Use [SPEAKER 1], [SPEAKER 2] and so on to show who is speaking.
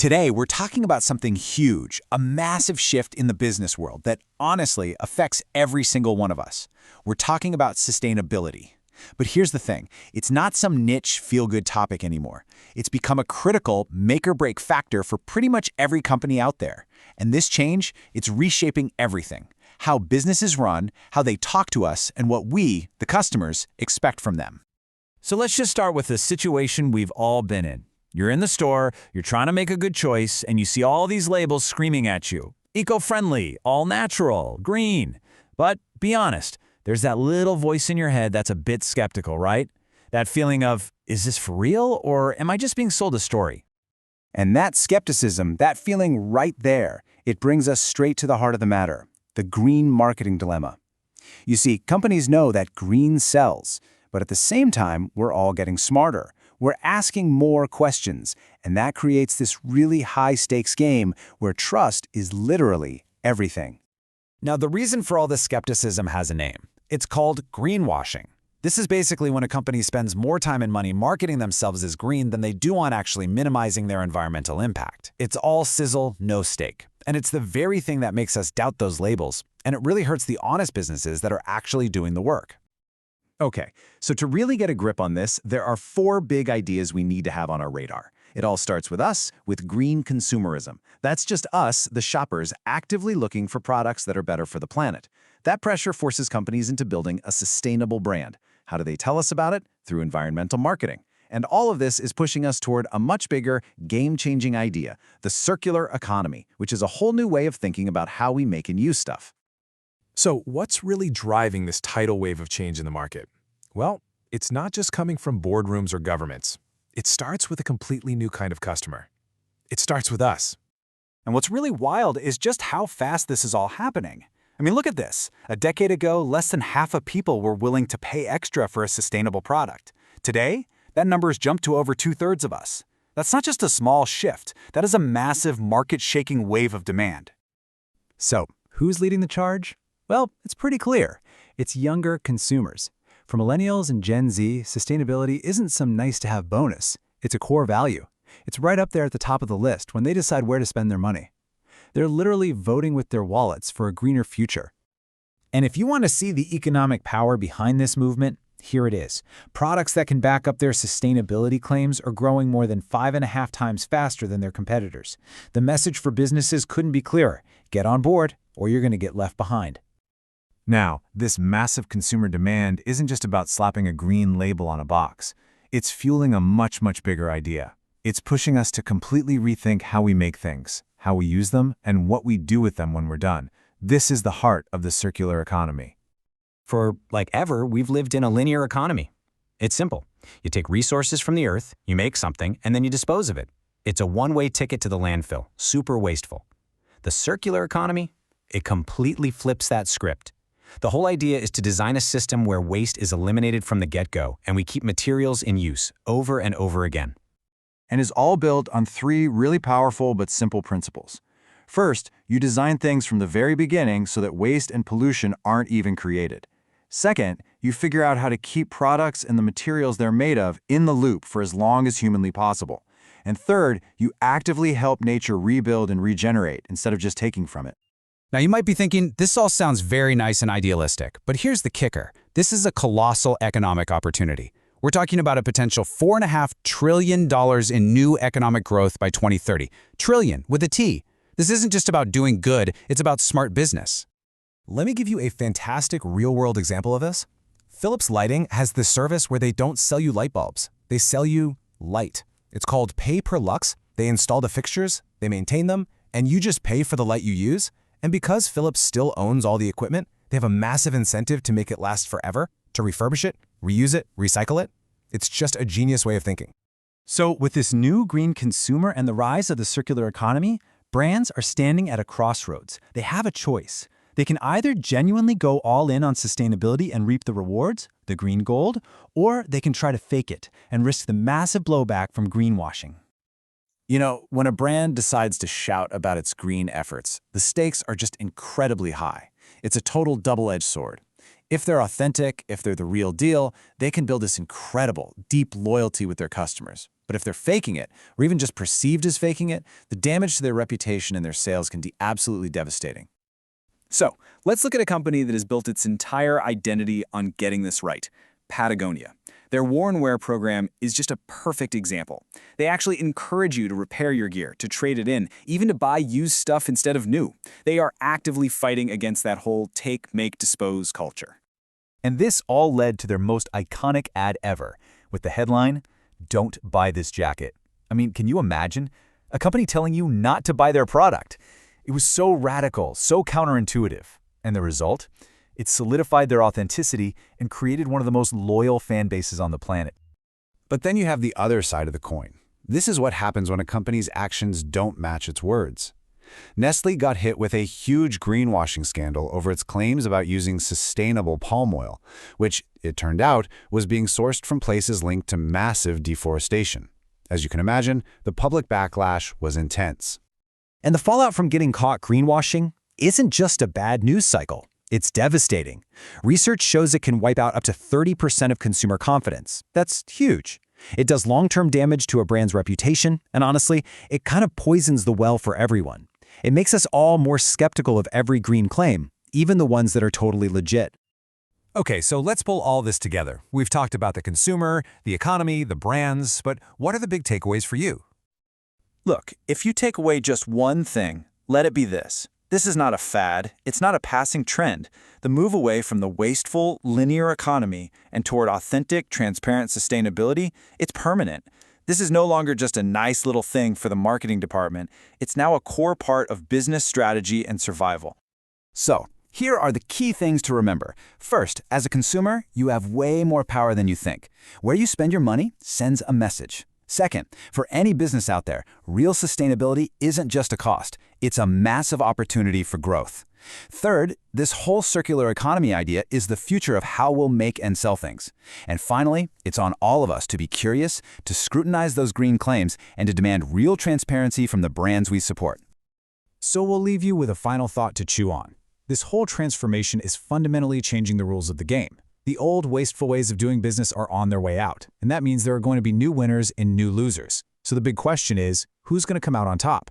[SPEAKER 1] Today, we're talking about something huge, a massive shift in the business world that honestly affects every single one of us. We're talking about sustainability. But here's the thing, it's not some niche feel-good topic anymore. It's become a critical make-or-break factor for pretty much every company out there. And this change, it's reshaping everything. How businesses run, how they talk to us, and what we, the customers, expect from them. So let's just start with the situation we've all been in. You're in the store, you're trying to make a good choice, and you see all these labels screaming at you. Eco-friendly, all-natural, green. But be honest, there's that little voice in your head that's a bit skeptical, right? That feeling of, is this for real, or am I just being sold a story? And that skepticism, that feeling right there, it brings us straight to the heart of the matter, the green marketing dilemma. You see, companies know that green sells, but at the same time, we're all getting smarter. We're asking more questions, and that creates this really high-stakes game where trust is literally everything.
[SPEAKER 2] Now, the reason for all this skepticism has a name. It's called greenwashing. This is basically when a company spends more time and money marketing themselves as green than they do on actually minimizing their environmental impact. It's all sizzle, no steak. And it's the very thing that makes us doubt those labels, and it really hurts the honest businesses that are actually doing the work.
[SPEAKER 1] Okay, so to really get a grip on this, there are 4 big ideas we need to have on our radar. It all starts with us, with green consumerism. That's just us, the shoppers, actively looking for products that are better for the planet. That pressure forces companies into building a sustainable brand. How do they tell us about it? Through environmental marketing. And all of this is pushing us toward a much bigger, game-changing idea, the circular economy, which is a whole new way of thinking about how we make and use stuff.
[SPEAKER 3] So what's really driving this tidal wave of change in the market? Well, it's not just coming from boardrooms or governments. It starts with a completely new kind of customer. It starts with us.
[SPEAKER 1] And what's really wild is just how fast this is all happening. I mean, look at this. A decade ago, less than half of people were willing to pay extra for a sustainable product. Today, that number has jumped to over 2/3 of us. That's not just a small shift. That is a massive market-shaking wave of demand. So, who's leading the charge? Well, it's pretty clear. It's younger consumers. For millennials and Gen Z, sustainability isn't some nice-to-have bonus. It's a core value. It's right up there at the top of the list when they decide where to spend their money. They're literally voting with their wallets for a greener future. And if you want to see the economic power behind this movement, here it is. Products that can back up their sustainability claims are growing more than 5.5 times faster than their competitors. The message for businesses couldn't be clearer. Get on board, or you're going to get left behind. Now, this massive consumer demand isn't just about slapping a green label on a box. It's fueling a much, much bigger idea. It's pushing us to completely rethink how we make things, how we use them, and what we do with them when we're done. This is the heart of the circular economy.
[SPEAKER 2] For like ever, we've lived in a linear economy. It's simple. You take resources from the earth, you make something, and then you dispose of it. It's a one-way ticket to the landfill, super wasteful. The circular economy, it completely flips that script. The whole idea is to design a system where waste is eliminated from the get-go, and we keep materials in use over and over again.
[SPEAKER 1] And is all built on 3 really powerful but simple principles. First, you design things from the very beginning so that waste and pollution aren't even created. Second, you figure out how to keep products and the materials they're made of in the loop for as long as humanly possible. And third, you actively help nature rebuild and regenerate instead of just taking from it.
[SPEAKER 2] Now, you might be thinking, this all sounds very nice and idealistic, but here's the kicker. This is a colossal economic opportunity. We're talking about a potential $4.5 trillion in new economic growth by 2030. Trillion, with a T. This isn't just about doing good, it's about smart business.
[SPEAKER 3] Let me give you a fantastic real-world example of this. Philips Lighting has this service where they don't sell you light bulbs. They sell you light. It's called Pay Per Lux. They install the fixtures, they maintain them, and you just pay for the light you use. And because Philips still owns all the equipment, they have a massive incentive to make it last forever, to refurbish it, reuse it, recycle it. It's just a genius way of thinking.
[SPEAKER 1] So with this new green consumer and the rise of the circular economy, brands are standing at a crossroads. They have a choice. They can either genuinely go all in on sustainability and reap the rewards, the green gold, or they can try to fake it and risk the massive blowback from greenwashing. You know, when a brand decides to shout about its green efforts, the stakes are just incredibly high. It's a total double-edged sword. If they're authentic, if they're the real deal, they can build this incredible, deep loyalty with their customers.
[SPEAKER 3] But if they're faking it, or even just perceived as faking it, the damage to their reputation and their sales can be absolutely devastating.
[SPEAKER 1] So, let's look at a company that has built its entire identity on getting this right, Patagonia. Their War and Wear program is just a perfect example. They actually encourage you to repair your gear, to trade it in, even to buy used stuff instead of new. They are actively fighting against that whole take, make, dispose culture.
[SPEAKER 4] And this all led to their most iconic ad ever, with the headline, "Don't buy this jacket." I mean, can you imagine? A company telling you not to buy their product. It was so radical, so counterintuitive. And the result? It solidified their authenticity and created one of the most loyal fan bases on the planet.
[SPEAKER 3] But then you have the other side of the coin. This is what happens when a company's actions don't match its words. Nestle got hit with a huge greenwashing scandal over its claims about using sustainable palm oil, which, it turned out, was being sourced from places linked to massive deforestation. As you can imagine, the public backlash was intense.
[SPEAKER 2] And the fallout from getting caught greenwashing isn't just a bad news cycle. It's devastating. Research shows it can wipe out up to 30% of consumer confidence. That's huge. It does long-term damage to a brand's reputation, and honestly, it kind of poisons the well for everyone. It makes us all more skeptical of every green claim, even the ones that are totally legit.
[SPEAKER 3] Okay, so let's pull all this together. We've talked about the consumer, the economy, the brands, but what are the big takeaways for you?
[SPEAKER 1] Look, if you take away just one thing, let it be this. This is not a fad, it's not a passing trend. The move away from the wasteful, linear economy and toward authentic, transparent sustainability, it's permanent. This is no longer just a nice little thing for the marketing department. It's now a core part of business strategy and survival.
[SPEAKER 4] So, here are the key things to remember. First, as a consumer, you have way more power than you think. Where you spend your money sends a message. Second, for any business out there, real sustainability isn't just a cost. It's a massive opportunity for growth. Third, this whole circular economy idea is the future of how we'll make and sell things. And finally, it's on all of us to be curious, to scrutinize those green claims, and to demand real transparency from the brands we support.
[SPEAKER 3] So we'll leave you with a final thought to chew on. This whole transformation is fundamentally changing the rules of the game. The old, wasteful ways of doing business are on their way out, and that means there are going to be new winners and new losers. So the big question is, who's going to come out on top?